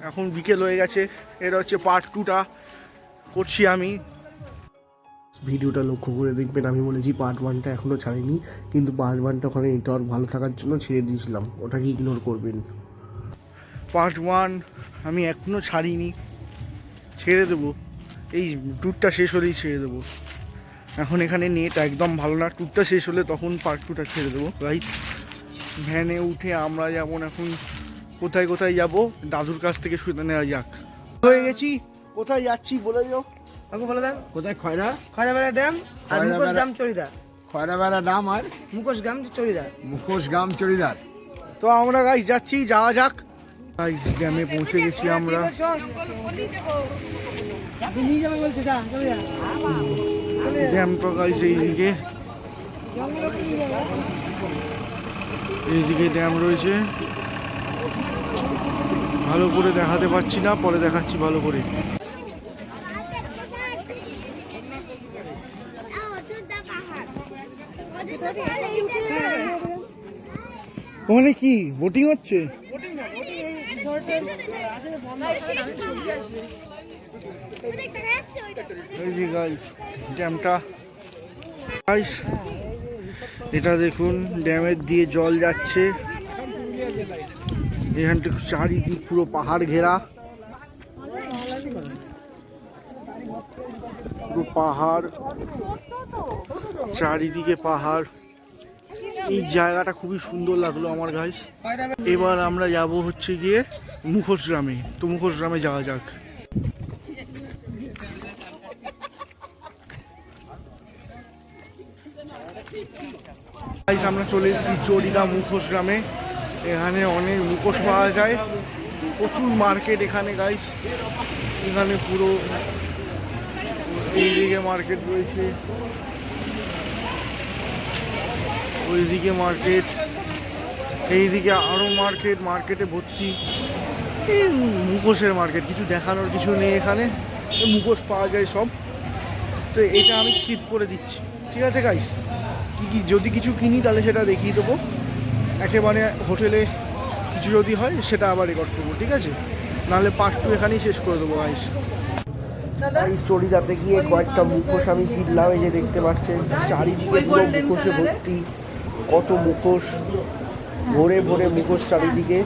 এখন বিকেল হয়ে গেছে, এটা হচ্ছে পার্ট 2টা করছি আমি। ভিডিওটা লক্ষ্য করে দেখবেন, আমি বলেছি পার্ট 1টা এখনও ছাড়িনি, কিন্তু পার্ট 1টা ওখানে নেটওয়ার্ক ভালো থাকার জন্য ছেড়ে দিয়েছিলাম, ওটাকে ইগনোর করবেন। পার্ট 1 আমি এখনও ছাড়িনি, ছেড়ে দেবো, এই ট্যুরটা শেষ হলেই ছেড়ে দেবো। এখন এখানে নেট একদম ভালো না, ট্যুরটা শেষ হলে তখন পার্ট 2টা ছেড়ে দেবো। রাইট, ভ্যানে উঠে আমরা যেমন এখন কোথায় কোথায় যাব, দাদুর কাছ থেকে শুনে নেওয়া যাক। হয়ে গেছি, কোথায় যাচ্ছি বলে যাও। আমাকে বলে দেন কোথায়? খয়রাবেড়া ড্যাম আর মুখোশ গ্রাম চড়িদার। খয়রাবেড়া ড্যাম আর মুখোশ গ্রাম চড়িদার। মুখোশ গ্রাম চড়িদার। তো আমরা গাইস যাচ্ছি, যাওয়া যাক। গাইস ড্যামে পৌঁছে গেছি আমরা। ড্যামটা গাইস এইদিকে ড্যাম রয়েছে, ভালো করে দেখাতে পারছি না, পরে দেখাচ্ছি ভালো করে। ওখানে কি বোটিং হচ্ছে? ড্যামটা এটা দেখুন, ড্যামের দিয়ে জল যাচ্ছে, এখানটা চারিদিক পুরো পাহাড় ঘেরা, পুরো পাহাড়, চারিদিকে পাহাড়। এই জায়গাটা খুবই সুন্দর লাগলো আমার গাইস। এবার আমরা যাব হচ্ছে গিয়ে মুখোশ গ্রামে, তো মুখোশ গ্রামে যাওয়া যাক। আমরা চলে এসেছি চড়িদা মুখোশ গ্রামে। এখানে অনেক মুখোশ পাওয়া যায়, প্রচুর মার্কেট এখানে গাইস। এখানে পুরো এইদিকে মার্কেট রয়েছে, ওইদিকে মার্কেট, এইদিকে আরো মার্কেট, মার্কেটে ভর্তি এই মুখোশের মার্কেট। কিছু দেখানোর কিছু নেই এখানে, মুখোশ পাওয়া যায় সব। তো এটা আমি স্কিপ করে দিচ্ছি, ঠিক আছে গাইস। কি যদি কিছু কিনি তাহলে সেটা দেখিয়ে দেবো, একেবারে হোটেলে কিছু যদি হয় সেটা আবার রেকর্ড করবো, ঠিক আছে? নাহলে পার্ট 2 এখানেই শেষ করে দেবো গাইস। চড়িদাতে গিয়ে কয়েকটা মুখোশ আমি কিনলাম, এই যে দেখতে পাচ্ছেন চারিদিকে পুরো মুখোশে ভর্তি, কত মুখোশ, ভরে ভরে মুখোশ চারিদিকে,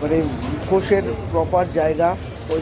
মানে মুখোশের প্রপার জায়গা। ওই